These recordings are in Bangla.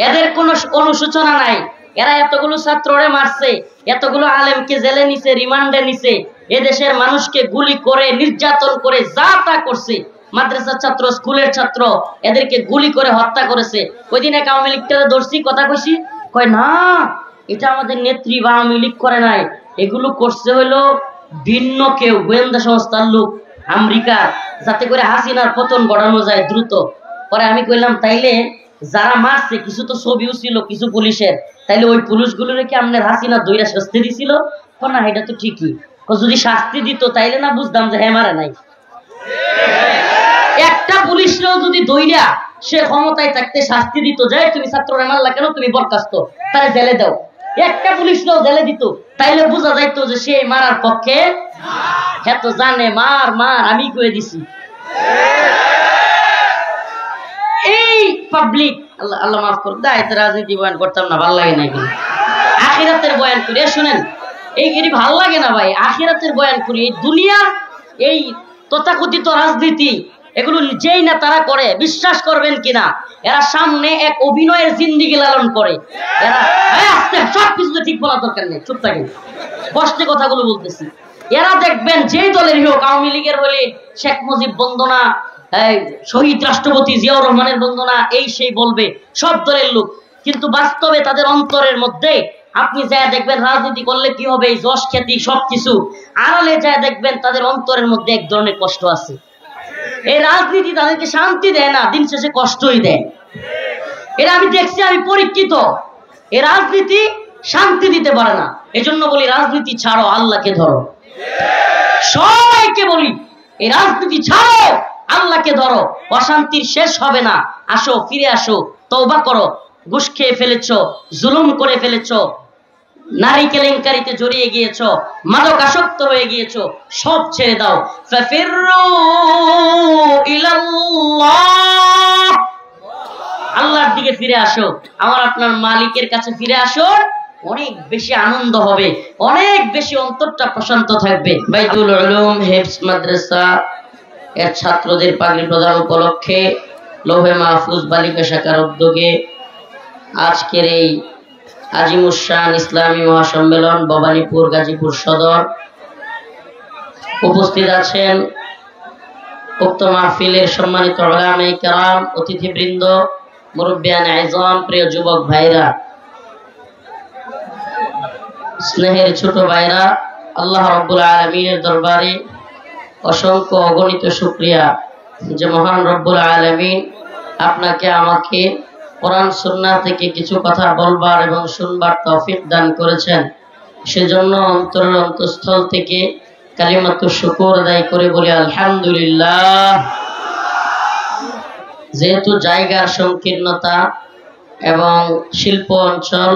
এদের কোনো অনুশোচনা নাই। এরা এতগুলো ছাত্ররে মারছে, এতগুলো আলেমকে জেলে নিছে, রিমান্ডে নিছে, এদেশের মানুষকে গুলি করে নির্যাতন করে যা তা করছে। মাদ্রাসার ছাত্র, স্কুলের ছাত্র, এদেরকে গুলি করে হত্যা করেছে। ওই দিন এক আওয়ামী লীগটারে ধরছি, কথা কইছি, কয় না এটা আমাদের নেত্রী বা আওয়ামী লীগ করে নাই, এগুলো করছে হইলো ভিন্ন কেউ, গোয়েন্দা সংস্থার লোক, আমেরিকা, যাতে করে হাসিনার পতন ঘটানো যায় দ্রুত। পরে আমি কইলাম তাইলে যারা মারছে কিছু তো ছবিও ছিল কিছু পুলিশের, তাইলে ওই পুলিশগুলোর কি আপনার হাসিনা দইরা শাস্তি দিছিল? না, এটা তো ঠিকই। যদি শাস্তি দিত তাইলে না বুঝতাম যে হ্যাঁ মারে নাই। একটা পুলিশরাও যদি দইরা সে ক্ষমতায় থাকতে শাস্তি দিত, যায় তুমি ছাত্ররা মারলা কেন, তুমি বরখাস্ত, তাহলে জেলে দাও, একটা পুলিশরাও জেলে দিত, তাইলে বোঝা যাইতো যে সে মারার পক্ষে। হ্যাঁ তো জানে মার মার, আমি কয়ে দিছি। এই পাবলিক, আল্লাহ আল্লাহ মাফ করুন, দায়িত্ব রাজনীতি বয়ান করতাম না, ভাল লাগে না। কিন্তু আখিরাতের বয়ান করি, শুনেন এই ভাল লাগে না ভাই, আখিরাতের বয়ান করি। এই দুনিয়া, এই তথাকথিত রাজনীতি, এগুলো যেই না তারা করে, বিশ্বাস করবেন কিনা, এরা সামনে এক অভিনয়ের জিন্দিগি লালন করে। এরা সবকিছু ঠিক বলা দরকার নেই, চুপ থাকেন, কষ্টে কথাগুলো বলতেছি। এরা দেখবেন যেই দলেরই হোক, আওয়ামী লীগের হলে শেখ মুজিব বন্দনা, শহীদ রাষ্ট্রপতি জিয়াউর রহমানের বন্দনা, এই সেই বলবে, সব দলের লোক। কিন্তু বাস্তবে তাদের অন্তরের মধ্যে আপনি যা দেখবেন রাজনীতি করলে কি হবে, এই যশ খ্যাতি সবকিছু, আড়ালে যা দেখবেন তাদের অন্তরের মধ্যে এক ধরনের কষ্ট আছে। এই রাজনীতি তাদেরকে শান্তি দেয় না, দিন শেষে কষ্টই দেয়। এটা আমি দেখছি, আমি পরীক্ষিত। এই রাজনীতি শান্তি দিতে পারে না। এজন্য বলি রাজনীতি ছাড়ো, আল্লাহকে ধরো। সবাইকে বলি এই রাজনীতি ছাড়ো, আল্লাহকে ধরো, অশান্তির শেষ হবে না। আসো, ফিরে আসো, তওবা করো। ঘুষ খেয়ে ফেলেছ, জুলুম করে ফেলেছ, নারী কেলেঙ্কারিতে জড়িয়ে গিয়েছ, মাদক আসক্ত হয়ে গিয়েছ, সব ছেড়ে দাও। ফাফিরু ইলাল্লাহ, আল্লাহর দিকে ফিরে আসো, আমার আপনার মালিকের কাছে ফিরে আসো। অনেক বেশি আনন্দ হবে, অনেক বেশি অন্তরটা প্রশান্ত থাকবে। বাইতুল উলুম হিফজ মাদ্রাসা এর ছাত্রদের পাগড়ি প্রদান উপলক্ষে লৌহে মাহফুজ বালিকা শাখার উদ্যোগে আজকের এই আজিমুশান ইসলামী মহাসম্মেলন ভবানীপুর গাজীপুর সদর, উপস্থিত আছেন উক্ত মাহফিলের সম্মানিত উলামায়ে কেরাম, অতিথিবৃন্দ, মুরব্বিয়ান আযম, প্রিয় যুবক ভাইরা, স্নেহের ছোট ভাইরা, আল্লাহ রাব্বুল আলামিনের দরবারে অসংখ্য অগণিত শুকরিয়া যে মহান রব্বুল আলামিন আপনাকে আমাকে কোরআন সুন্নাহ থেকে কিছু কথা বলবার এবং শুনবার তৌফিক দান করেছেন। সেজন্য অন্তরের অন্তঃস্থল থেকে কালিমাতুশ শুকর আদায় করে বলি আলহামদুলিল্লাহ। যেহেতু জায়গার সংকীর্ণতা এবং শিল্প অঞ্চল,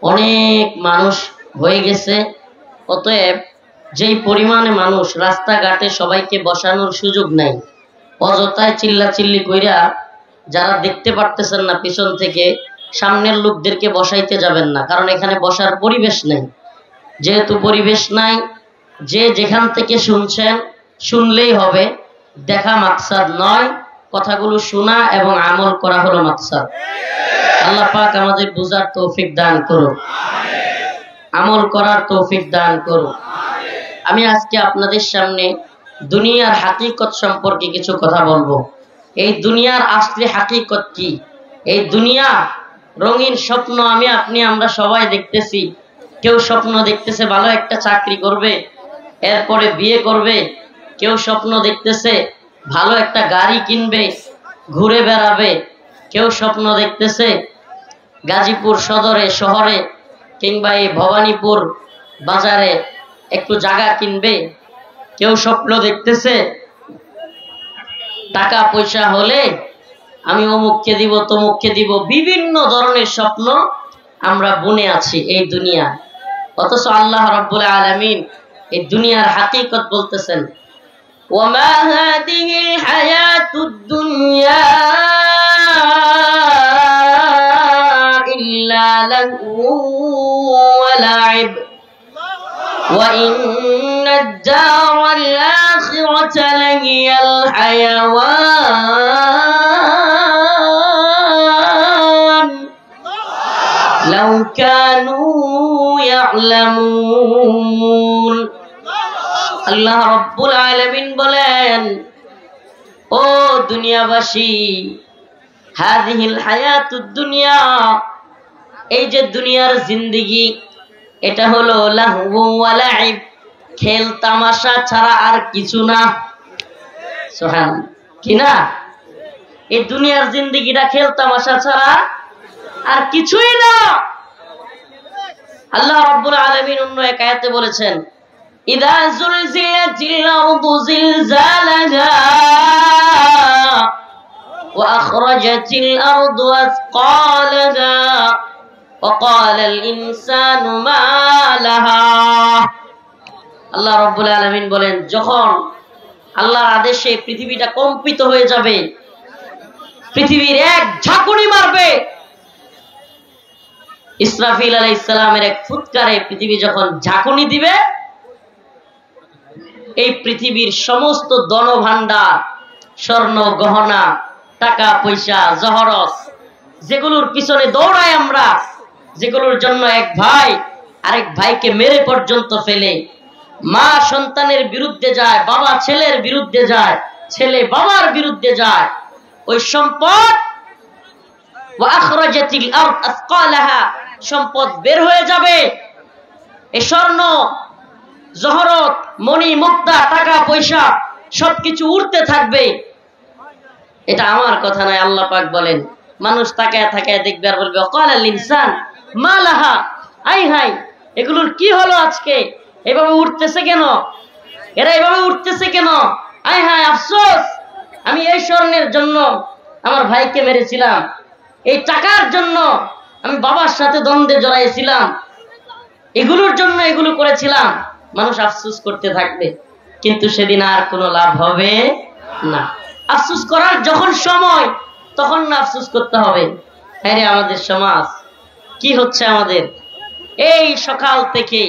অনেক মানুষ হয়ে গেছে, অতএব যেই পরিমাণে মানুষ, রাস্তাঘাটে সবাইকে বসানোর সুযোগ নাই। অযথায় চিল্লাচিল্লি কইরা যারা দেখতে পারতেছেন না পিছন থেকে, সামনের লোকদেরকে বসাইতে যাবেন না, কারণ এখানে বসার পরিবেশ নাই। যেহেতু পরিবেশ নাই, যে যেখান থেকে শুনছেন শুনলেই হবে, দেখা মাকসাদ নয়, কথাগুলো শোনা এবং আমল করা হলো মাকসাদ। আল্লাহ পাক আমাদের বুঝার তৌফিক দান করুন, আমল করার তৌফিক দান করুন। আমি আজকে আপনাদের সামনে দুনিয়ার হাকিকত সম্পর্কে কিছু কথা বলবো। এই দুনিয়ার আসলে হাকিকত কি? এই দুনিয়া রঙিন স্বপ্ন আমি আপনি আমরা সবাই দেখতেছি। কেউ স্বপ্ন দেখতেছে ভালো একটা চাকরি করবে, এরপরে বিয়ে করবে। কেউ স্বপ্ন দেখতেছে ভালো একটা গাড়ি কিনবে, ঘুরে বেড়াবে। কেউ স্বপ্ন দেখতেছে গাজীপুর সদরে, শহরে কিংবা এই ভবানীপুর বাজারে একটু জায়গা কিনবে। কেউ স্বপ্ন দেখতেছে টাকা পয়সা হলে আমি অমুককে দিব, তমুককে দিব। বিভিন্ন ধরনের স্বপ্ন আমরা বুনে আছি এই দুনিয়া। অথচ আল্লাহ রাব্বুল আলামিন এই দুনিয়ার হাকিকত বলতেছেন, ওয়ামা হাদিহিল হায়াতুদ দুনিয়া ইল্লা লাহু ওয়া লাইব ওয়া ইন্নাদ দারাল আখিরাতা লাহিয়াল হায়াওয়ান লাউ কানু ইয়ালামুন। আল্লাহ রাব্বুল আলামিন বলেন, ও দুনিয়াবাসী, হাযিহিল হায়াতুদ দুনিয়া, এই যে দুনিয়ার জিন্দেগি, এটা হলো লাহু ওয়া লাইব, খেল তামাশা ছাড়া আর কিছু না। সুবহানাল্লাহ, কি না? এই দুনিয়ার জিন্দেগিটা খেল তামাশা ছাড়া আর কিছুই না। আল্লাহ রাব্বুল আলামিন অন্য এক আয়াতে বলেছেন, ইযা যুলজিলাতিল আরদু জিলজালাহা ওয়া আখরাজাতিল আরদু আসকালাহা ওয়া ক্বালাল ইনসানু মা লাহা। আল্লাহ রাব্বুল আলামিন বলেন, যখন আল্লাহর আদেশে পৃথিবীটা কম্পিত হয়ে যাবে, পৃথিবীর এক ঝাঁকুনি মারবে, ইসরাফিল আলাইহিস সালামের এক ফুৎকারে পৃথিবী যখন ঝাঁকুনি দিবে, এই পৃথিবীর সমস্ত ধনভাণ্ডার, স্বর্ণ গহনা, টাকা পয়সা, জহরত, যেগুলোর পিছনে দৌড়াই আমরা, যেগুলোর জন্য এক ভাই আরেক ভাইকে মেরে পর্যন্ত ফেলে, মা সন্তানের বিরুদ্ধে যায়, বাবা ছেলের বিরুদ্ধে যায়, ছেলে বাবার বিরুদ্ধে যায়, ওই সম্পদ ওয়া আখরাজাতিল আরদ আসকালাহা, সম্পদ বের হয়ে যাবে। এই স্বর্ণ জহরত, মণি মুক্তা, টাকা পয়সা সবকিছু উড়তে থাকবে। এটা আমার কথা নয়, আল্লাহ পাক বলেন। মানুষ তাকায় তাকায় দেখবে আর বলবে, ক্বালাল ইনসান মা লাহা, আই হাই, এগুলোর কি হলো আজকে? এভাবে উঠতেছে কেন? এরা এভাবে উঠতেছে কেন? আই হাই, আফসোস, আমি এই স্বর্ণের জন্য আমার ভাইকে মেরেছিলাম, এই টাকার জন্য আমি বাবার সাথে দ্বন্দ্বে জড়াইছিলাম, এগুলোর জন্য এগুলো করেছিলাম। মানুষ আফসোস করতে থাকবে, কিন্তু সেদিন আর কোনো লাভ হবে না। আফসোস করার যখন সময়, তখন না আফসোস করতে হবে। হ্যাঁ রে, আমাদের সমাজ কি হচ্ছে আমাদের? এই সকাল থেকে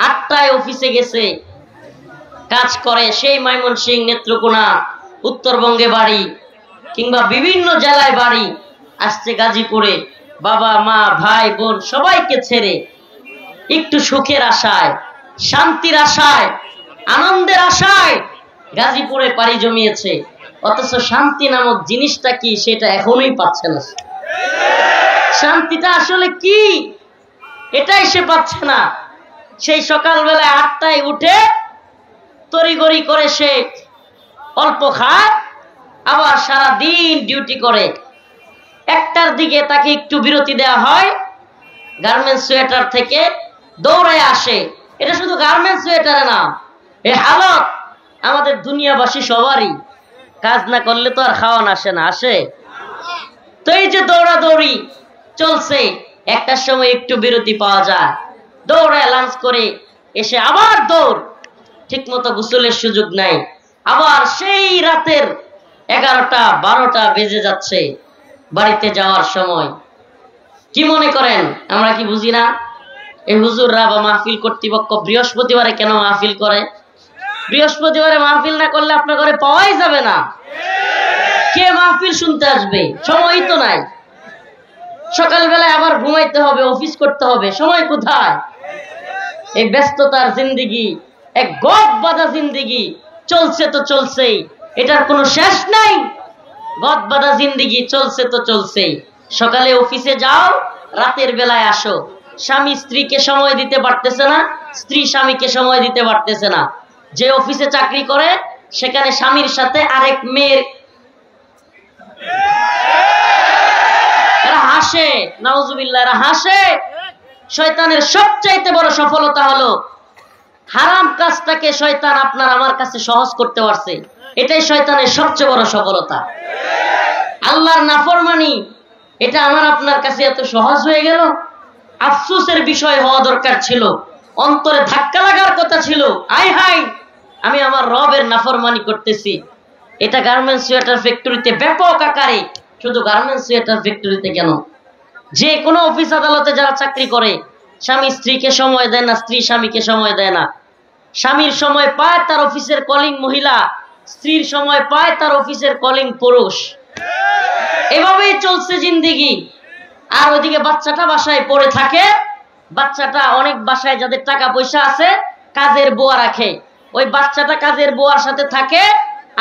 8টায় অফিসে গেছে, কাজ করে, সেই ময়মনসিংহ, নেত্রকোনা, উত্তরবঙ্গে বাড়ি, কিংবা বিভিন্ন জেলায় বাড়ি, আসছে গাজীপুরে, বাবা মা ভাই বোন সবাইকে ছেড়ে একটু সুখের আশায়, শান্তির আশায়, আনন্দের আশায় গাজীপুরে পাড়ি জমিয়েছে। অথচ শান্তি নামক জিনিসটা কি, সেটা এখনোই পাচ্ছে না। শান্তিটা আসলে কি, এটাই সে পাচ্ছে না। সেই সকালবেলায় 8টায় উঠে তড়িঘড়ি করে সে অল্প খায়, আবার সারা দিন ডিউটি করে। 1টার দিকে তাকে একটু বিরতি দেওয়া হয়, গার্মেন্টস সোয়েটার থেকে দৌড়ায় আসে। এটা শুধু গার্মেন্টস সোয়েটারে না, এই হালত আমাদের দুনিয়াবাসী সবারই। কাজ না করলে তো আর খাওয়ান আসে না, আসে তো। এই যে দৌড়াদৌড়ি চলছে, 1টার সময় একটু বিরতি পাওয়া যায়, দৌড়ায় লাঞ্চ করে এসে আবার দৌড়, ঠিক মতো গোসলের সুযোগ নাই, আবার সেই রাতের 11টা 12টা বেজে যাচ্ছে বাড়িতে যাওয়ার সময়। কি মনে করেন আমরা কি বুঝি না? এই হুজুররা বা মাহফিল কর্তৃপক্ষ বৃহস্পতিবারে কেন মাহফিল করে? বৃহস্পতিবারে মাহফিল না করলে আপনার ঘরে পাওয়াই যাবে না। কে মাহফিল শুনতে আসবে? সময় তো নাই। সকালবেলায় আবার ঘুমাইতে হবে, অফিস করতে হবে, সময় কোথায়? এই ব্যস্ততার জিন্দেগি, এক গদ বাঁধা জিন্দেগি চলছে তো চলছেই, এটার কোনো শেষ নাই। গদ বাঁধা জিন্দেগি চলছে তো চলছেই। সকালে অফিসে যাও, রাতের বেলায় আসো। স্বামী স্ত্রীকে সময় দিতে পারতেছে না, স্ত্রী স্বামীকে সময় দিতে পারতেছে না। যে অফিসে চাকরি করে সেখানে স্বামীর সাথে আরেক মেয়ের, এরা হাসে, নাউজুবিল্লাহ, এরা হাসে। শয়তানের সবচাইতে বড় সফলতা হলো হারাম কাজটাকে শয়তান আপনার আমার কাছে সহজ করতে পারছে। এটাই শয়তানের সবচেয়ে বড় সফলতা। আল্লাহর নাফরমানি এটা আমার আপনার কাছে এত সহজ হয়ে গেল। আফসোসের বিষয় হওয়া দরকার ছিল, অন্তরে ধাক্কা লাগার কথা ছিল, আয় হাই আমি আমার রবের নাফরমানি করতেছি। এটা গার্মেন্টস সোয়েটার ফ্যাক্টরিতে ব্যাপক আকারে, শুধু গার্মেন্টস সোয়েটার ফ্যাক্টরিতে কেন, যে কোনো অফিস আদালতে যারা চাকরি করে, স্বামী স্ত্রীকে সময় দেয় না, স্ত্রী স্বামীকে সময় দেয় না। স্বামীর সময় পায় তার অফিসের কলিং মহিলা, স্ত্রীর সময় পায় তার অফিসের কলিং পুরুষ। এভাবেই চলছে জিন্দেগি। আর ওইদিকে বাচ্চাটা বাসায় পড়ে থাকে। বাচ্চাটা অনেক বাসায় যাদের টাকা পয়সা আছে কাজের বুয়া রাখে, ওই বাচ্চাটা কাজের বুয়ার সাথে থাকে,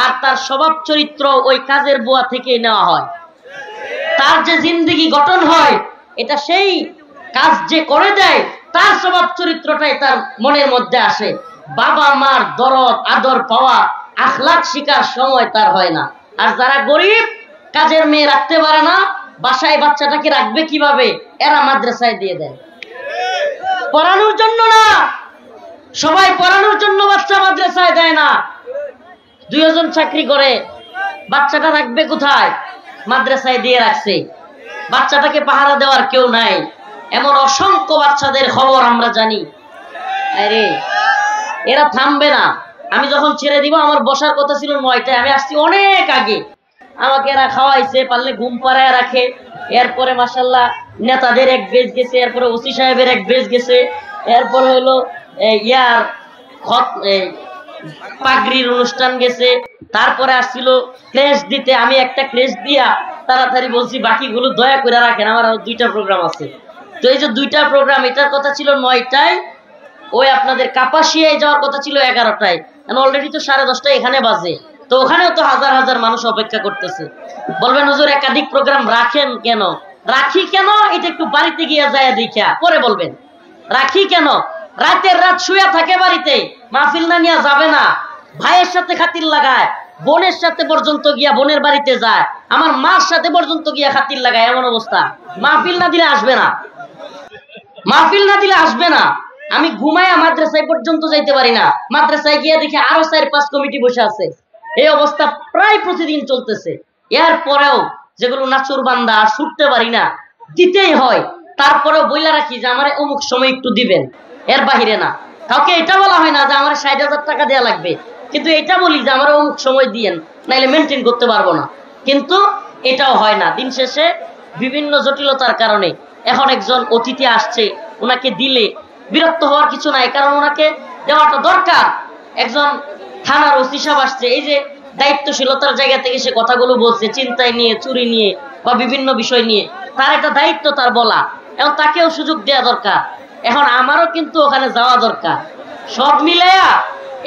আর তার স্বভাব চরিত্র ওই কাজের বুয়া থেকে নেওয়া হয়। তার যে জিন্দেগি গঠন হয় এটা সেই কাজ যে করে দেয় তার স্বভাব চরিত্রটাই তার মনের মধ্যে আসে। বাবা মার দরদ আদর পাওয়া আখলাক শিকার সময় তার হয় না। আর যারা গরিব, কাজের মেয়ে রাখতে পারে না, বাসায় বাচ্চাটাকে রাখবে কিভাবে, এরা মাদ্রাসায় দিয়ে দেয়। পড়ানোর জন্য না, সবাই পড়ানোর জন্য বাচ্চা মাদ্রাসায় দেয় না। দুইজন চাকরি করে, বাচ্চাটা রাখবে কোথায়, মাদ্রাসায় দিয়ে রাখছে। বাচ্চাটাকে পাহারা দেওয়ার কেউ নাই। এমন অসংখ্য বাচ্চাদের খবর আমরা জানি। আরে এরা থামবে না। আমি যখন ছেড়ে দিব, আমার বসার কথা ছিল 9টায়, আমি আসছি অনেক আগে। আমাকে এরা খাওয়াইছে, পারলে ঘুম পাড়ায় রাখে। এরপরে মাশাআল্লাহ নেতাদের এক বেজ গেছে, এরপরে ওসি সাহেবের এক বেজ গেছে, এরপর হলো ইয়ার পাগড়ির অনুষ্ঠান গেছে, তারপরে আসছিল ক্রেশ দিতে। আমি একটা ক্রেশ দিয়া তাড়াতাড়ি বলছি বাকিগুলো দয়া করে রাখেন, আমার আরো 2টা প্রোগ্রাম আছে। তো এই যে 2টা প্রোগ্রাম, এটার কথা ছিল 9টায়, ওই আপনাদের কাপাসিয়ায় যাওয়ার কথা ছিল 11টায়। অলরেডি তো 10:30 এখানে বাজে। তো ওখানেও তো হাজার হাজার মানুষ অপেক্ষা করতেছে। বলবেন হুজুর একাধিক প্রোগ্রাম রাখেন কেন? রাখি কেন এটা একটু বাড়িতে গিয়ে যায় দেখা পরে বলবেন। রাখি কেন? রাতের রাত শুয়ে থাকে বাড়িতে, মাহফিল না নিয়ে যাবে না। ভাইয়ের সাথে খাতির লাগায়, বোনের সাথে পর্যন্ত গিয়া বোনের বাড়িতে যায়, আমার মার সাথে পর্যন্ত গিয়া খাতির লাগায়। এমন অবস্থা, মাহফিল না দিলে আসবে না, মাহফিল না দিলে আসবে না। আমি ঘুমায়া মাদ্রাসায় পর্যন্ত যাইতে পারি না, মাদ্রাসায় গিয়ে দেখি আরো 4-5 কমিটি বসে আছে। এই অবস্থা প্রায় প্রতিদিন চলতেছে। এরপরেও যেগুলো নাচুর বান্দা আর ছুটতে পারি না, দিতেই হয়। তারপরেও বইলা রাখি যে আমার অমুক সময় একটু দিবেন, এর বাহিরে না। কাউকে এটা বলা হয় না যে আমার 60,000 টাকা দেওয়া লাগবে, কিন্তু এটা বলি যে আমার অমুক সময় দিয়েন, নাইলে মেনটেন করতে পারবো না। কিন্তু এটাও হয় না। দিন শেষে বিভিন্ন জটিলতার কারণে এখন একজন অতিথি আসছে, ওনাকে দিলে বিরক্ত হওয়ার কিছু নাই, কারণ ওনাকে দেওয়াটা দরকার। একজন থানার ওসি সাহেব আসছে, এই যে দায়িত্বশীলতার জায়গা থেকে সে কথাগুলো বলছে, চিন্তায় নিয়ে, চুরি নিয়ে বা বিভিন্ন বিষয় নিয়ে, তার একটা দায়িত্ব তার বলা, এবং তাকেও সুযোগ দেওয়া দরকার। এখন আমারও কিন্তু ওখানে যাওয়া দরকার। সব মিলাইয়া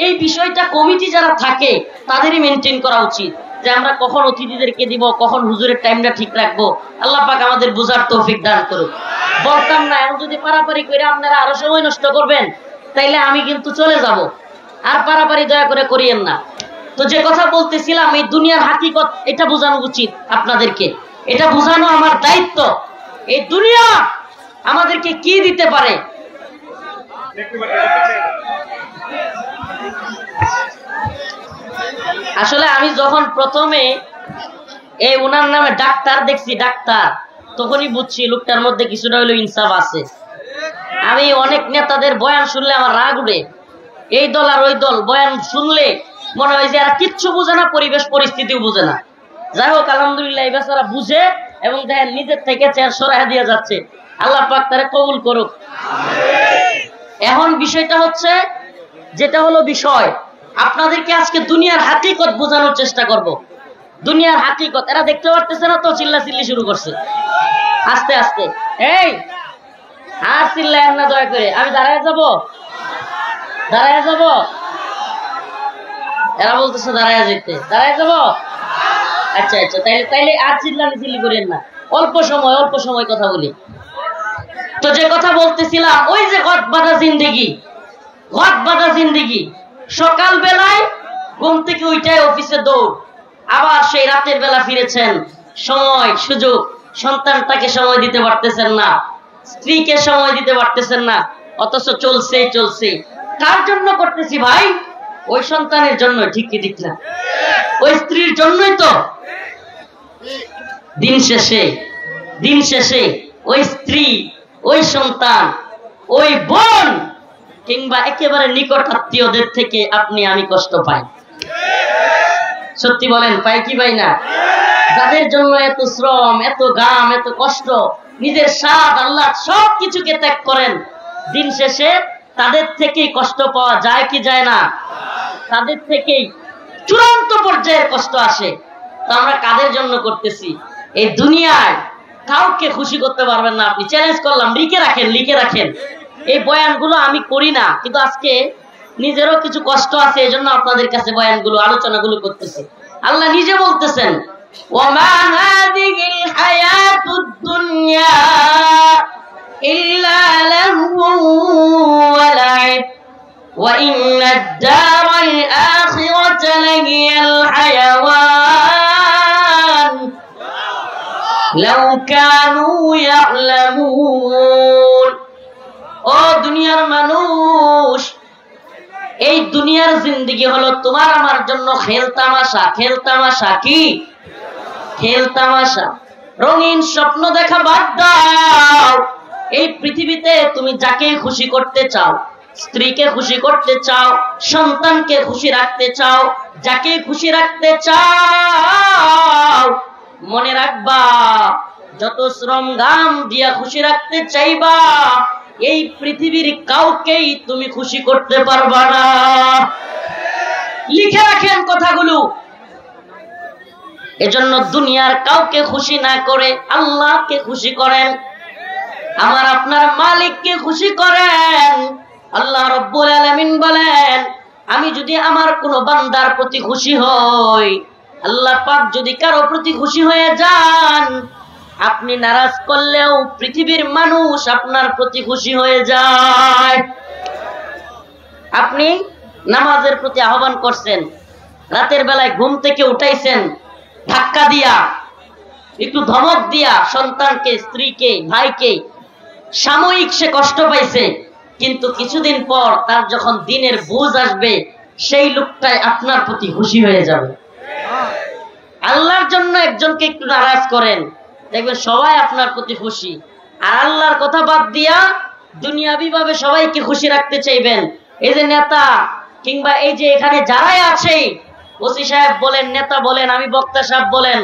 এই বিষয়টা কমিটি যারা থাকে তাদেরই মেনটেন করা উচিত, যে আমরা কখন অতিথিদেরকে দিব, কখন হুজুরের টাইমটা ঠিক রাখবো। আল্লাহ পাক আমাদের বুঝার তৌফিক দান করুক। বলতাম না, এখন যদি পারাপারি করে আপনারা আরো সময় নষ্ট করবেন, তাইলে আমি কিন্তু চলে যাব। আর পারাপারি দয়া করে করিয়েন না। তো যে কথা বলতেছিলাম, এই দুনিয়ার হাকিকত এটা বোঝানো উচিত আপনাদেরকে, এটা বোঝানো আমার দায়িত্ব। এই দুনিয়া আমাদেরকে কি দিতে পারে। আসলে আমি যখন প্রথমে এই ওনার নামে ডাক্তার দেখছি, ডাক্তার, তখনই বুঝছি লোকটার মধ্যে কিছুটা হইলো ইনসাফ আছে। আমি অনেক নেতাদের বয়ান শুনলে আমার রাগ উঠে। এই দল আর ওই দল বয়ান শুনলে মনে হয় যে এরা কিচ্ছু বুঝে না, পরিবেশ পরিস্থিতিও বুঝে না। যাই হোক, আলহামদুলিল্লাহ এই বেচারা বুঝে এবং দেখেন নিজের থেকে চেয়ার সরাইয়া দিয়ে যাচ্ছে। আল্লাহ পাক তারে কবুল করুক। এখন বিষয়টা হচ্ছে, যেটা হলো বিষয়, আপনাদেরকে আজকে দুনিয়ার হাকিকত বোঝানোর চেষ্টা করব। দুনিয়ার হাকিকত এরা দেখতে পারতেছে না, তো চিল্লাচিল্লি শুরু করছে আস্তে আস্তে। এই আর চিল্লায়েন না দয়া করে, আমি দাঁড়ায় যাব, দাঁড়ায় যাব। এরা বলতেছে দাঁড়ায় যেতে, দাঁড়ায় যাব। আচ্ছা আচ্ছা, তাইলে তাইলে আর চিল্লি করেন না, অল্প সময় কথা বলি। তো যে কথা বলতেছিলাম, ওই যে ঘট বাঁধা জিন্দেগি, সকাল বেলায় ঘুম থেকে উঠায় অফিসে দৌড়, আবার সেই রাতের বেলা ফিরেছেন, সময় সুযোগ, সন্তানটাকে সময় দিতে পারতেছেন না, স্ত্রীকে সময় দিতে পারতেছেন না, অথচ চলছে। কার জন্য করতেছি ভাই? ওই সন্তানের জন্য, ঠিক কি ঠিক না? ওই স্ত্রীর জন্যই তো। দিন শেষে ওই স্ত্রী, ওই সন্তান, ওই বোন কিংবা একেবারে নিকট আত্মীয়দের থেকে আপনি আমি কষ্ট পাই। সত্যি বলেন, পাই কি পাই না? যাদের জন্য এত শ্রম, এত ঘাম, এত কষ্ট, নিজের স্বাদ আল্লাহ সবকিছুকে ত্যাগ করেন, দিন শেষে তাদের থেকেই কষ্ট পাওয়া যায় কি যায় না? তাদের থেকেই চূড়ান্ত পর্যায়ের কষ্ট আসে। তো আমরা কাদের জন্য করতেছি? এই দুনিয়ায় কাউকে খুশি করতে পারবেন না আপনি। চ্যালেঞ্জ করলাম, লিখে রাখেন। এই বয়ানগুলো আমি করি না, কিন্তু আজকে নিজেরও কিছু কষ্ট আছে, এজন্য আপনাদের কাছে বয়ানগুলো আলোচনাগুলো করতেছি। আল্লাহ নিজে বলতেছেন, ওয়ামা হাযিহিল হায়াতুদ দুনিয়া ইল্লা লাহওয়ুন ওয়া লা'ib ওয়া ইন্নাদ দারাল আখিরাতা লাহিয়াল হায়াওয়ান লাউ কানু ইয়া'লামুন। ও দুনিয়ার মানুষ, এই দুনিয়ার জিন্দেগি হলো তোমার আমার জন্য খেল তামাশা। খেল তামাশা কি? খেল তামাশা। রঙিন স্বপ্ন দেখা বাদ দাও। এই পৃথিবীতে তুমি যাকে খুশি করতে চাও, স্ত্রীকে খুশি করতে চাও, সন্তানকে খুশি রাখতে চাও, যাকে খুশি রাখতে চাও, মনে রাখবা যত শ্রম ঘাম দিয়া খুশি রাখতে চাইবা, এই পৃথিবীর কাউকেই তুমি খুশি করতে পারবা না। লিখে রাখেন কথাগুলো। এজন্য দুনিয়ার কাউকে খুশি না করে আল্লাহকে খুশি করেন, আমার আপনার মালিককে খুশি করেন। আল্লাহ রাব্বুল আলামিন বলেন, আমি যদি আমার কোন বান্দার প্রতি খুশি হই, আল্লাহ পাক যদি কারো প্রতি খুশি হয়ে যান, আপনি নারাজ করলেও পৃথিবীর মানুষ আপনার প্রতি খুশি হয়ে যায়। আপনি নামাজের প্রতি আহ্বান করছেন, রাতের বেলায় ঘুম থেকে উঠাইছেন ধাক্কা দিয়া, একটু ধমক দিয়া, সন্তানকে, স্ত্রীকে, ভাইকে, সাময়িক সে কষ্ট পাইছে, কিন্তু কিছুদিন পর তার যখন দিনের বোঝ আসবে, সেই লোকটাই আপনার প্রতি খুশি হয়ে যাবে। আল্লাহর জন্য একজনকে একটু নারাজ করেন, দেখবেন সবাই আপনার প্রতি খুশি। আর আল্লাহর কথা বাদ দিয়া দুনিয়াবি ভাবে সবাইকে খুশি রাখতে চাইবেন। এই যে নেতা কিংবা এই যে এখানে যারাই আছে, ওসি সাহেব বলেন, নেতা বলেন, আমি বক্তা সাহেব বলেন,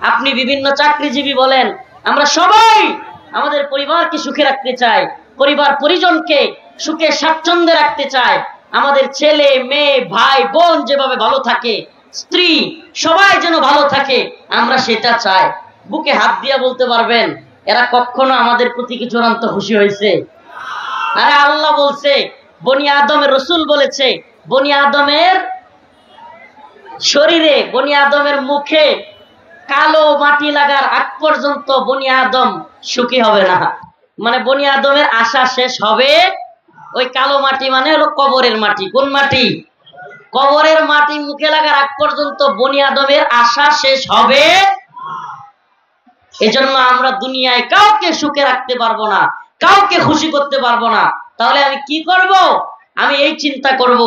আপনি বিভিন্ন চাকরিজীবী বলেন, আমরা সবাই আমাদের পরিবারকে সুখে রাখতে চাই, পরিবার পরিজনকে সুখে স্বাচ্ছন্দ্যে রাখতে চাই। আমাদের ছেলে মেয়ে ভাই বোন যেভাবে ভালো থাকে, স্ত্রী সবাই যেন ভালো থাকে, আমরা সেটা চাই। বুকে হাত দিয়া বলতে পারবেন এরা কখনো আমাদের প্রতি কি চূড়ান্ত খুশি হয়েছে? আরে আল্লাহ বলছে, বনি আদমের রসুল বলেছে, বনি আদমের শরীরে, বনি আদমের মুখে কালো মাটি লাগার আগ পর্যন্ত বনি আদম সুখী হবে না। মানে বনি আদমের আশা শেষ হবে ওই কালো মাটি, মানে হলো কবরের মাটি। কোন মাটি? কবরের মাটি মুখে লাগার আগ পর্যন্ত বনি আদমের আশা শেষ হবে। এজন্য আমরা দুনিয়ায় কাউকে সুখে রাখতে পারবো না, কাউকে খুশি করতে পারবো না। তাহলে আমি কি করব? আমি এই চিন্তা করব,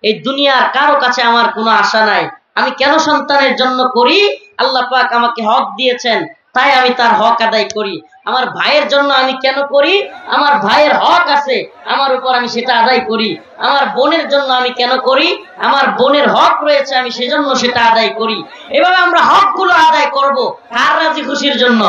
এই দুনিয়ার কারো কাছে আমার কোনো আশা নাই। আমি কেন সন্তানের জন্য করি? আল্লাহ পাক আমাকে হক দিয়েছেন, তাই আমি তার হক আদায় করি। আমার ভাইয়ের জন্য আমি কেন করি? আমার ভাইয়ের হক আছে আমার উপর, আমি সেটা আদায় করি। আমার বোনের জন্য আমি কেন করি? আমার বোনের হক রয়েছে, আমি সেজন্য সেটা আদায় করি। এভাবে আমরা হকগুলো আদায় করব কার রাজি খুশির জন্য?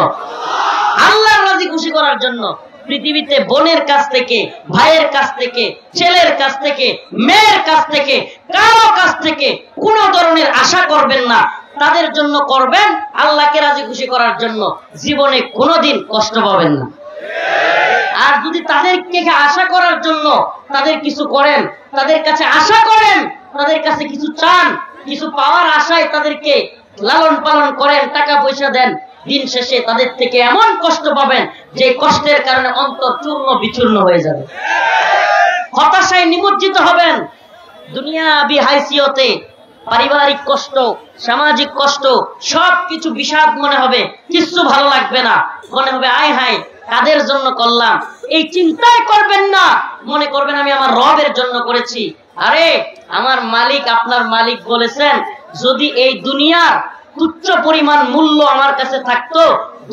আল্লাহর রাজি খুশি করার জন্য। পৃথিবীতে বোনের কাছ থেকে, ভাইয়ের কাছ থেকে, ছেলের কাছ থেকে, মেয়ের কাছ থেকে, কারো কাছ থেকে কোন ধরনের আশা করবেন না। তাদের জন্য করবেন আল্লাহকে রাজি খুশি করার জন্য, জীবনে কোনোদিন কষ্ট পাবেন না। আর যদি তাদেরকে আশা করার জন্য তাদের কিছু করেন, তাদের কাছে আশা করেন, তাদের কাছে কিছু চান, কিছু পাওয়ার আশায় তাদেরকে লালন পালন করেন, টাকা পয়সা দেন, দিন শেষে তাদের থেকে এমন কষ্ট পাবেন যে কষ্টের কারণে অন্তর চূর্ণ বিচূর্ণ হয়ে যাবে, হতাশায় নিমজ্জিত হবেন। দুনিয়াবি হাইসিয়তে পারিবারিক কষ্ট, সামাজিক কষ্ট, সবকিছু বিষাদ মনে হবে, কিছু ভালো লাগবে না। মনে হবে আয় হায় কাদের জন্য করলাম, এই চিন্তাই করবেন না। মনে করবেন আমি আমার রবের জন্য করেছি। আরে আমার মালিক, আপনার মালিক বলেছেন, যদি এই দুনিয়ার তুচ্ছ পরিমাণ মূল্য আমার কাছে থাকতো,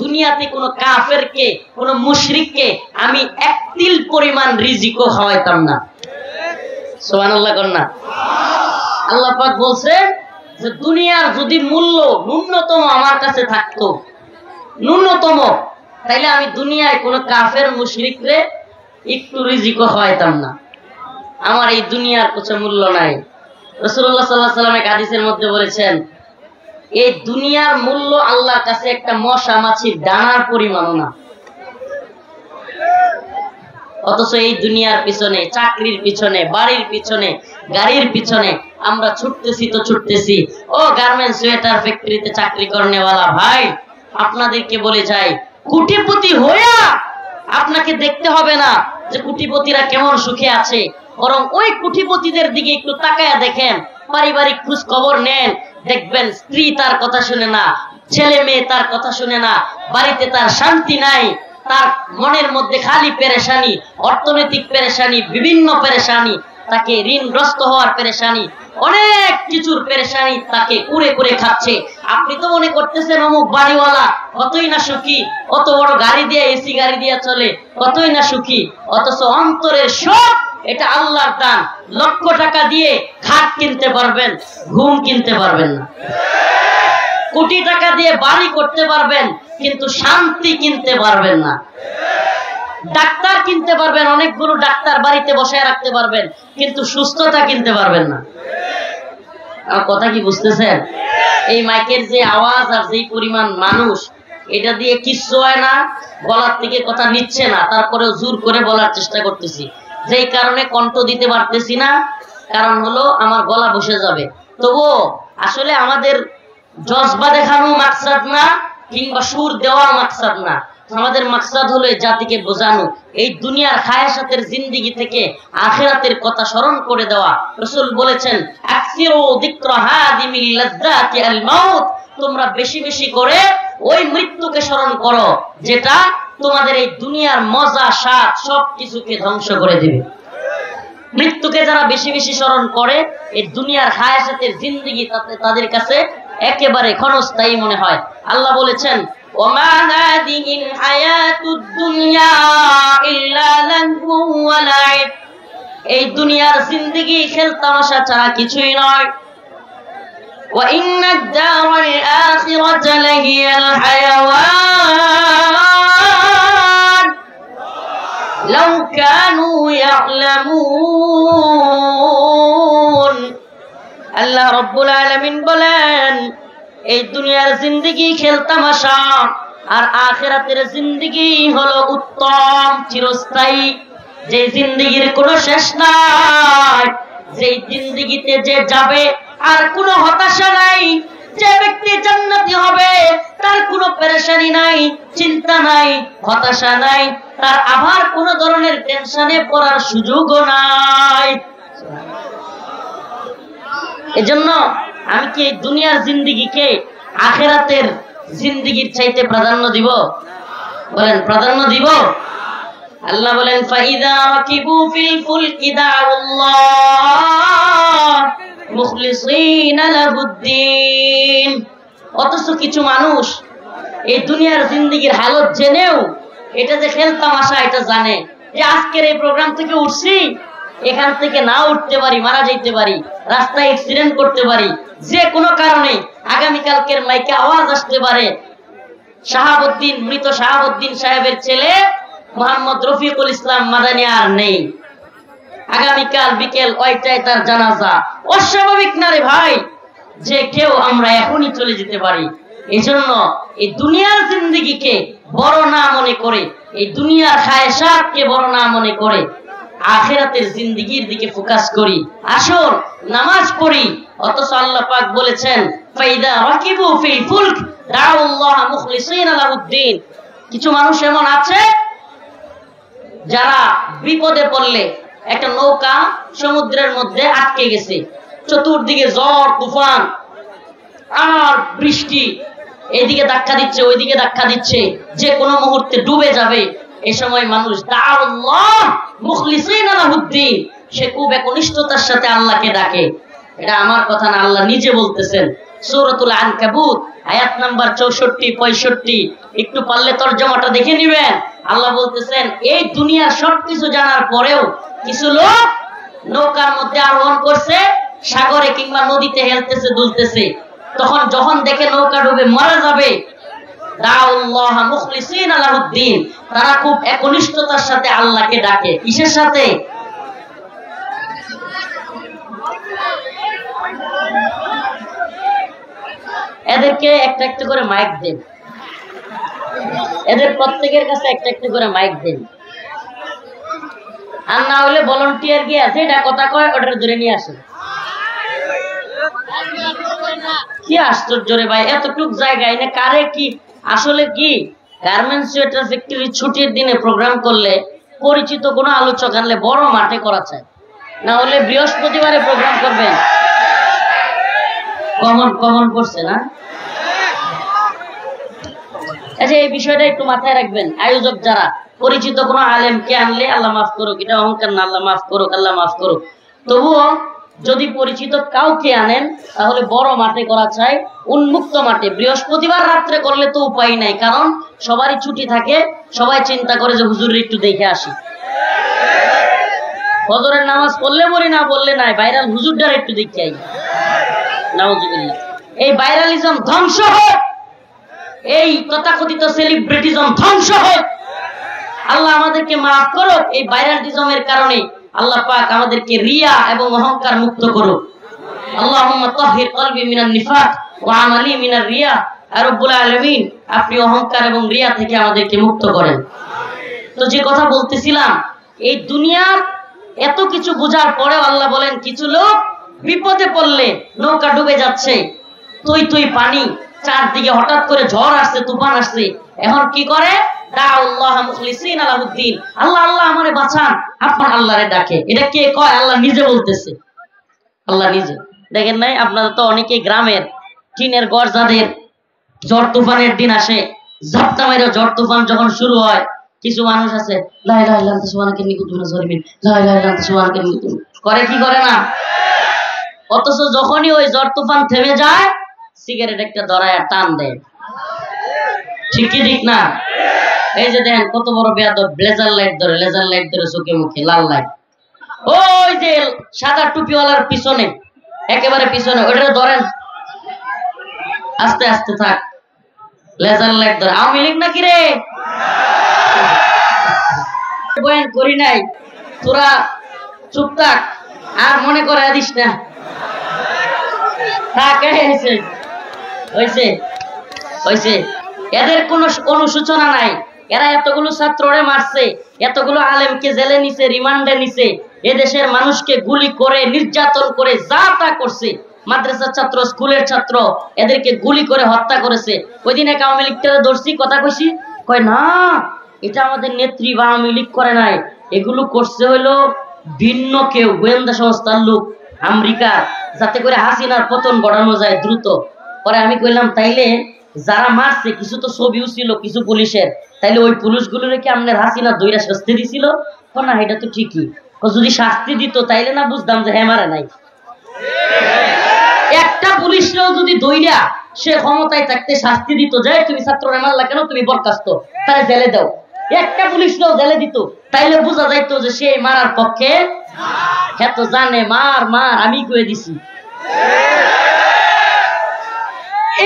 দুনিয়াতে কোনো কাফেরকে, কোনো মুশরিককে আমি এক তিল পরিমাণ রিজিকও খাওয়াইতাম না। সুবহানাল্লাহ কর না। আল্লাহ পাক বলছেন যে দুনিয়ার যদি মূল্য ন্যূনতম আমার কাছে থাকতো, ন্যূনতম, তাইলে আমি দুনিয়ায় কোনো কাফের মুশরিকরে একটু রিজিকও খাওয়াইতাম না। আমার এই দুনিয়ার কিছু মূল্য নাই। রাসূলুল্লাহ সাল্লাল্লাহু আলাইহি ওয়াসাল্লাম এক হাদিসের মধ্যে বলেছেন, এই দুনিয়ার মূল্য আল্লাহর কাছে একটা মশা মাছির ডানার পরিমাণও না। অথচ এই দুনিয়ার পিছনে, চাকরির পিছনে, বাড়ির পিছনে, গাড়ির পিছনে আমরা ছুটতেছি তো ছুটতেছি। ও গার্মেন্টস সোয়েটার ফ্যাক্টরিতে চাকরি করনেওয়ালা ভাই, আপনাদেরকে বলে যাই, কোটিপতি হইয়া আপনাকে দেখতে হবে না যে কোটিপতিরা কেমন সুখে আছে, বরং ওই কোটিপতিদের দিকে একটু তাকায়া দেখেন, পারিবারিক খোঁজ খবর নেন, দেখবেন স্ত্রী তার কথা শুনে না, ছেলে মেয়ে তার কথা শুনে না, বাড়িতে তার শান্তি নাই, তার মনের মধ্যে খালি পেরেশানি, অর্থনৈতিক পেরেশানি, বিভিন্ন পেরেশানি, তাকে ঋণগ্রস্ত হওয়ার পেরেশানি, অনেক কিছুর পেরেশানি তাকে কুরে কুরে খাচ্ছে। আপনি তো মনে করতেছেন অমুক বাড়িওয়ালা কতই না সুখী, কত বড় গাড়ি দিয়ে, এসি গাড়ি দিয়ে চলে, কতই না সুখী, অথচ অন্তরের সব এটা আল্লাহর দান। লক্ষ টাকা দিয়ে খাট কিনতে পারবেন, ঘুম কিনতে পারবেন না। কোটি টাকা দিয়ে বাড়ি করতে পারবেন, কিন্তু শান্তি কিনতে পারবেন না। ডাক্তার কিনতে পারবেন, অনেকগুলো ডাক্তার বাড়িতে বসায় রাখতে পারবেন, কিন্তু সুস্থতা কিনতে পারবেন না। আমার কথা কি বুঝতেছেন? এই মাইকের যে আওয়াজ আর যেই পরিমাণ মানুষ, এটা দিয়ে কিচ্ছু হয় না, গলার থেকে কথা নিচ্ছে না, তারপরেও জোর করে বলার চেষ্টা করতেছি। যেই কারণে কণ্ঠ দিতে পারতেছি না, কারণ হলো আমার গলা বসে যাবে। তবুও আসলে আমাদের জজবা দেখানো মাকসাদ না, কিংবা সুর দেওয়া মাকসাদ না, আমাদের মাকসাদ হলো এই জাতিকে বোঝানো, এই দুনিয়ার খায়াসাতের জিন্দেগি থেকে আখিরাতের কথা স্মরণ করে দেওয়া। রাসূল বলেছেন, আকসিরু যিকরা হাদিমিল লাযযাতি আল মাউত, তোমরা বেশি বেশি করে ওই মৃত্যুকে স্মরণ করো যেটা তোমাদের এই দুনিয়ার মজা স্বাদ সবকিছুকে ধ্বংস করে দিবে। মৃত্যুকে যারা বেশি বেশি স্মরণ করে, এই দুনিয়ার খায়াসাতের জিন্দেগি তাদের কাছে একেবারে ক্ষণস্থায়ী মনে হয়। আল্লাহ বলেছেন, ওমা হাদিহিল হায়াতুদ দুনিয়া ইল্লা লাহু ওয়া লাইব, এই দুনিয়ার জিন্দেগি খেলতামাশা ছাড়া কিছুই নয়। ওয়া ইন্নাদ দারাল আখিরাতা লাহিয়াল হায়াওয়ান লাউ কানু ইয়ালামুন। আল্লাহ রাব্বুল আলামিন বলেন, এই দুনিয়ার জিন্দেগি খেলতামাশা, আর আখিরাতের জিন্দেগি হলো উত্তম, চিরস্থায়ী, যে জিন্দেগির কোনো শেষ নাই, যে জিন্দেগিতে যে যাবে আর কোনো হতাশা নাই, যে ব্যক্তি জান্নাতি হবে তার কোনো পেরেশানি নাই, চিন্তা নাই, হতাশা নাই, তার আবার কোনো ধরনের টেনশনে পড়ার সুযোগও নাই। এজন্য আমি কি এই দুনিয়ার জিন্দেগিকে আখিরাতের জিন্দেগির চাইতে প্রাধান্য দিব? বলেন, প্রাধান্য দিব? আল্লাহ বলেন, ফাইদা রাকিবু ফিল ফুলকি দাউল্লাহ মুখলিসিনা লাহুদ্দিন। অথচ কিছু মানুষ এই দুনিয়ার জিন্দেগির হালত জেনেও এটা যে খেলতামাশা এটা জানে, যে আজকের এই প্রোগ্রাম থেকে উঠছি, এখান থেকে না উঠতে পারি, মারা যাইতে পারি, রাস্তায় অ্যাক্সিডেন্ট করতে পারি, যে কোনো কারণে আগামীকালকের মাইকে আওয়াজ আসতে পারে, শাহাবুদ্দিন, মৃত শাহাবুদ্দিন সাহেবের ছেলে মোহাম্মদ রফিকুল ইসলাম মাদানী আর নেই, আগামীকাল বিকেল 8টায় তার জানাজা। অস্বাভাবিক না রে ভাই যে কেউ আমরা এখনই চলে যেতে পারি। এই জন্য এই দুনিয়ার জিন্দেগিকে বড় না মনে করে, এই দুনিয়ার খায়সাতকে বড় না মনে করে আখিরাতের জিন্দেগির দিকে ফোকাস করি, আসুন নামাজ পড়ি। অথচ আল্লাহ পাক বলেছেন, ফাইদা রাকিবু ফিল ফুলক দাউল্লাহ মুখলিসিনা লাহুদ্দিন। কিছু মানুষ এমন আছে যারা বিপদে পড়লে, একটা নৌকা সমুদ্রের মধ্যে আটকে গেছে, চতুর্দিকে ঝড় তুফান আর বৃষ্টি, এইদিকে ধাক্কা দিচ্ছে, ওইদিকে ধাক্কা দিচ্ছে, যে কোনো মুহূর্তে ডুবে যাবে। এই সময় মানুষ দাউল্লাহ মুখলিসিনা লাহুদ্দিন, সে খুব একনিষ্ঠতার সাথে আল্লাহকে ডাকে। এটা আমার কথা না, আল্লাহ নিজে বলতেছেন। সূরাতুল আনকাবুত আয়াত নাম্বার 64-65, একটু পারলে তরজমাটা দেখে নিবেন। আল্লাহ বলতেছেন, এই দুনিয়ার সবকিছু জানার পরেও কিছু লোক নৌকার মধ্যে আরোহণ করছে, সাগরে কিংবা নদীতে হেলতেছে, দুলতেছে, তখন যখন দেখে নৌকা ডুবে মারা যাবে, দাউল্লাহ মুখলিসিনা লাহুদ্দিন, তারা খুব একনিষ্ঠতার সাথে আল্লাহকে ডাকে। কিসের সাথে? এদেরকে একটা একটা করে মাইক দেন, এদের প্রত্যেকের কাছে একটা একটা করে মাইক দেন, আর না হলে ভলান্টিয়ার গিয়ে আছে এটা কথা কয় ওটা ধরে নিয়ে আসে। কি আশ্চর্য রে ভাই, এতটুক জায়গায় না কারে কি আসলে কি গার্মেন্টস সোয়েটার ফ্যাক্টরি ছুটির দিনে প্রোগ্রাম করলে পরিচিত কোনো আলোচক আনলে বড় মাঠে করা চায়, না হলে বৃহস্পতিবারে প্রোগ্রাম করবেন। কমন কমন করছে না? আচ্ছা এই বিষয়টা একটু মাথায় রাখবেন, আয়োজক যারা পরিচিত কোনো আলেমকে আনলে আল্লাহ মাফ করুক, এটা অহংকার না, আল্লাহ মাফ করুক, আল্লাহ মাফ করুক, তবুও যদি পরিচিত কাউকে আনেন তাহলে বড় মাঠে করা চাই, উন্মুক্ত মাঠে। বৃহস্পতিবার রাত্রে করলে তো উপায় নাই, কারণ সবারই ছুটি থাকে, সবাই চিন্তা করে যে হুজুর একটু দেখে আসি। ফজরের নামাজ পড়লে বলি না বললে নাই, ভাইরাল হুজুরটার একটু দেখে আই। নাউজুবিল্লাহ। এই ভাইরালিজম ধ্বংস হোক, এই তথাকথিত সেলিব্রিটিজম ধ্বংস হোক, আল্লাহ আমাদেরকে মাফ করুক। এই ভাইরালিজমের কারণে আল্লাহ পাক আমাদেরকে রিয়া এবং অহংকার মুক্ত করুক। আল্লাহুম্মা তাহহির কলবি মিনান নিফাক ওয়া আমালি মিনার রিয়া। আর রব্বুল আলামিন আপনি অহংকার এবং রিয়া থেকে আমাদেরকে মুক্ত করেন। তো যে কথা বলতেছিলাম, এই দুনিয়ার এত কিছু বোঝার পরেও আল্লাহ বলেন কিছু লোক বিপদে পড়লে নৌকা ডুবে যাচ্ছে, তুই তুই পানি, চারদিকে হঠাৎ করে ঝড় আসছে, তুফান আসছে, এখন কি করে? আল্লাহ মুখলিসিনা লাহুদ্দিন, আল্লাহ আল্লাহ আমারে বাঁচান, আপনার আল্লাহরে ডাকে। এটা কে কয়? আল্লাহ নিজে বলতেছে, আল্লাহ নিজে। দেখেন নাই আপনারা তো অনেকেই গ্রামের টিনের ঘর যাদের ঝড় তুফানের দিন আসে, ঝাপটা মেরে ঝড় তুফান যখন শুরু হয়, কিছু মানুষ আছে লা ইলাহা ইল্লাল্লাহ সুবহানাকা ইন্নী কুনতু মিনাজ জালিমিন, লা ইলাহা ইল্লাল্লাহ সুবহানাকা ইন্নী কুনতু, করে কি করে না? অথচ যখনই ওই ঝড় তুফান থেমে যায় সিগারেট একটা ধরায় টান দেয়। ঠিক কি ঠিক না? এই যে দেখেন কত বড় বেয়াদব, ব্লেজার লাইট ধরে, লেজার লাইট ধরে চোখে মুখে, লাল লাইট। ওই যে সাদা টুপিওয়ালার পিছনে, একেবারে পিছনে, ওইটা ধরেন, আস্তে আস্তে থাক, লেজার লাইট ধরে। আওয়ামী লীগ নাকি রে? বয়ান করি নাই, তোরা চুপ থাক, আর মনে করে দিস না। এদের কোনো অনুশোচনা নাই, এরা এতগুলো ছাত্ররে মারছে, এতগুলো আলেমকে জেলে নিছে, রিমান্ডে নিছে, এদেশের মানুষকে গুলি করে, নির্যাতন করে, যা তা করছে। মাদ্রাসার ছাত্র, স্কুলের ছাত্র, এদেরকে গুলি করে হত্যা করেছে। ওই দিন এক আওয়ামী লীগটারে ধরছি, কথা কইছি, কয় না এটা আমাদের নেত্রী বা আওয়ামী লীগ করে নাই, এগুলো করছে হইলো ভিন্ন কেউ, গোয়েন্দা সংস্থার লোক, আমেরিকা, যাতে করে হাসিনার পতন ঘটানো যায় দ্রুত। পরে আমি কইলাম তাইলে যারা মারছে কিছু তো ছবিও ছিল কিছু পুলিশের, তাইলে ওই পুলিশগুলোর কি আপনার হাসিনা দইরা শাস্তি দিছিল? না এটা তো ঠিকই, যদি শাস্তি দিত তাইলে না বুঝতাম যে হ্যাঁ মারে নাই। একটা পুলিশরাও যদি দইরা সে ক্ষমতায় থাকতে শাস্তি দিত, যে তুমি ছাত্ররা মারলা কেন, তুমি বরখাস্ত, তাহলে জেলে দাও, একটা পুলিশরাও জেলে দিত, তাইলে বোঝা যাইতো যে সে মারার পক্ষে। হ্যাঁ তো জানে মার মার, আমি কয়ে দিছি।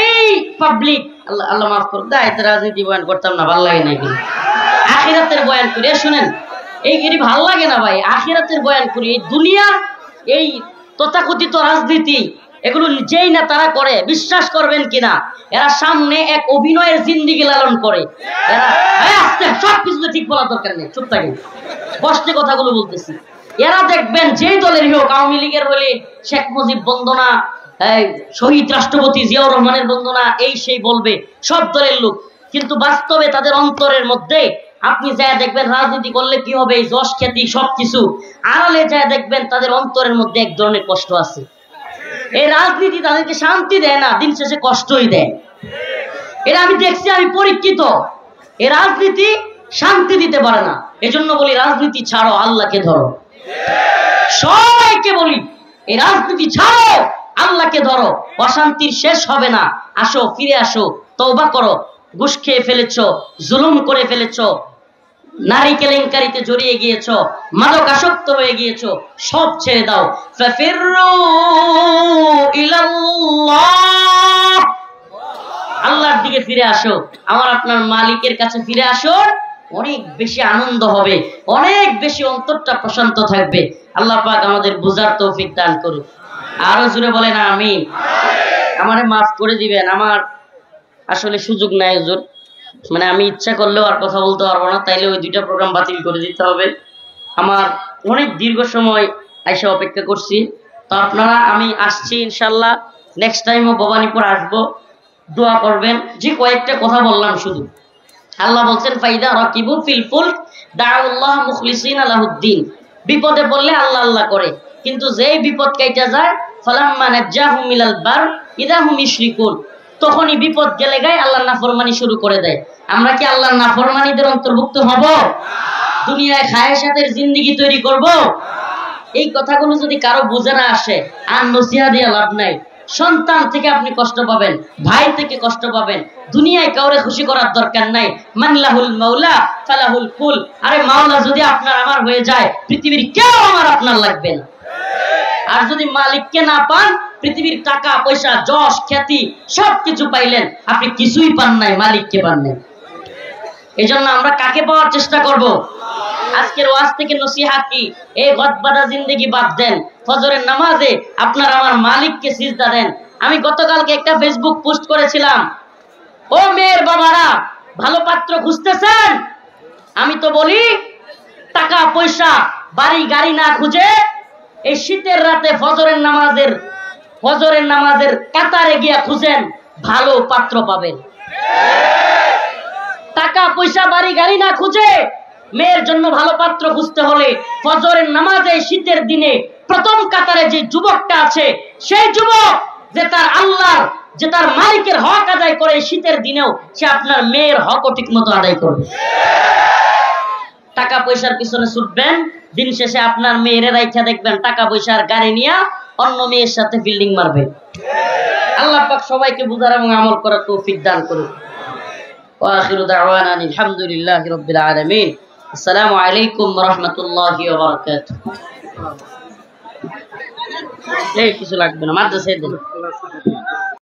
এই পাবলিক, আল্লাহ আল্লাহ মাফ করুক, দায়িত্ব রাজনীতি বয়ান করতাম না, ভাল লাগে না, কিন্তু আখিরাতের বয়ান করি। শুনেন, এই ভাল লাগে না ভাই, আখিরাতের বয়ান করি। এই দুনিয়া, এই তথাকথিত রাজনীতি, এগুলো যেই না তারা করে, বিশ্বাস করবেন কিনা, এরা সামনে এক অভিনয়ের জিন্দিগি লালন করে। এরা সবকিছু ঠিক বলার দরকার নেই, চুপ থাকেন, কষ্টে কথাগুলো বলতেছি। এরা দেখবেন যেই দলেরই হোক, আওয়ামী লীগের হলে শেখ মুজিব বন্দনা, শহীদ রাষ্ট্রপতি জিয়াউর রহমানের বন্দনা, এই সেই বলবে, সব দলের লোক, কিন্তু বাস্তবে তাদের অন্তরের মধ্যে আপনি যা দেখবেন রাজনীতি করলে কি হবে, এই যশ খ্যাতি সবকিছু, আড়ালে যা দেখবেন তাদের অন্তরের মধ্যে এক ধরনের কষ্ট আছে। এই রাজনীতি তাদেরকে শান্তি দেয় না, দিন শেষে কষ্টই দেয়। এটা আমি দেখছি, আমি পরীক্ষিত। এই রাজনীতি শান্তি দিতে পারে না, এজন্য বলি রাজনীতি ছাড়ো, আল্লাহকে ধরো। সবাইকে বলি এই রাজনীতি ছাড়ো, আল্লাহকে ধরো, অশান্তির শেষ হবে না। আসো, ফিরে আসো, তওবা করো। ঘুষ খেয়ে ফেলেছ, জুলুম করে ফেলেছ, নারী কেলেঙ্কারিতে জড়িয়ে গিয়েছ, মাদক আসক্ত হয়ে গিয়েছ, সব ছেড়ে দাও। ফাফিরু ইলাল্লাহ, আল্লাহর দিকে ফিরে আসো, আমার আপনার মালিকের কাছে ফিরে আসো। অনেক বেশি আনন্দ হবে, অনেক বেশি অন্তরটা প্রশান্ত থাকবে। আল্লাহ পাক আমাদের বুঝার তৌফিক দান করুন। আরো জোরে বলেন আমিন। আমারে মাফ করে দিবেন, আমার আসলে সুযোগ নাই হুজুর, মানে আমি ইচ্ছা করলেও আর কথা বলতে পারবো না, তাইলে ওই 2টা প্রোগ্রাম বাতিল করে দিতে হবে। আমার অনেক দীর্ঘ সময় আইসা অপেক্ষা করছি, তো আপনারা, আমি আসছি ইনশাল্লাহ, নেক্সট টাইমও ভবানীপুর আসবো, দোয়া করবেন। যে কয়েকটা কথা বললাম শুধু, আল্লাহ বলছেন ফাইদা রাকিবু ফিল ফুলক দাউল্লাহ মুখলিসিনা লাহুদ্দিন, বিপদে পড়লে আল্লাহ আল্লাহ করে, কিন্তু যেই বিপদ কাইটা যায় ফালাম্মা নাজ্জাহুম মিনাল বার ইযা হুম ইশরিকুন, তখনই বিপদ গেলে গায় আল্লাহর নাফরমানি শুরু করে দেয়। আমরা কি আল্লাহর নাফরমানিদের অন্তর্ভুক্ত হব? দুনিয়ায় খায়েশাতের জিন্দেগি তৈরি করব? এই কথাগুলো যদি কারো বুঝে না আসে, আর নসিহা দিয়ে লাভ নাই। সন্তান থেকে আপনি কষ্ট পাবেন, ভাই থেকে কষ্ট পাবেন, দুনিয়ায় কাউরে খুশি করার দরকার নাই। মানলাহুল মাওলা ফালাহুল কুল, আরে মাওলা যদি আপনার আমার হয়ে যায়, পৃথিবীর কেউ আমার আপনার লাগবে না। আর যদি মালিককে না পান, পৃথিবীর টাকা পয়সা যশ খ্যাতি সবকিছু পাইলেন, আপনি কিছুই পান নাই, মালিককে পান নাই। এই জন্য আমরা কাকে পাওয়ার চেষ্টা করব? আজকের ওয়াজ থেকে নসিহত কি, এই গদবাদা জিন্দেগি বাদ দেন, ফজরের নামাজে আপনার আমার মালিককে সিজদা দেন। আমি গতকালকে একটা ফেসবুক পোস্ট করেছিলাম, ও মেয়ের বাবারা, ভালো পাত্র খুঁজতেছেন? আমি তো বলি, টাকা পয়সা বাড়ি গাড়ি না খুঁজে এই শীতের রাতে ফজরের নামাজের কাতারে গিয়া খুঁজেন, ভালো পাত্র পাবেন। টাকা পয়সা বাড়ি গাড়ি না খুঁজে মেয়ের জন্য ভালো পাত্র খুঁজতে হলে ফজরের নামাজে শীতের দিনে প্রথম কাতারে যে যুবকটা আছে, সেই যুবক যে তার আল্লাহর, যে তার মালিকের হক আদায় করে, শীতের দিনেও সে আপনার মেয়ের হকও ঠিক মতো আদায় করবে। টাকা পয়সার পিছনে ছুটবেন, দিন শেষে আপনার মেয়ের রাইখা দেখবেন টাকা পয়সার গাড়ি নিয়ে অন্য মেয়ের সাথে বিল্ডিং মারবে। আল্লাহ পাক সবাইকে বুঝার এবং আমল করার তৌফিক দান করুন। ওয়া আখিরু দাওয়ানা আলহামদুলিল্লাহি রাব্বিল আলামিন। আসসালামু আলাইকুম ওয়া রাহমাতুল্লাহি ওয়া বারাকাতুহু। এই কিছু লাগবে না, মাদ্রাসায় দেন।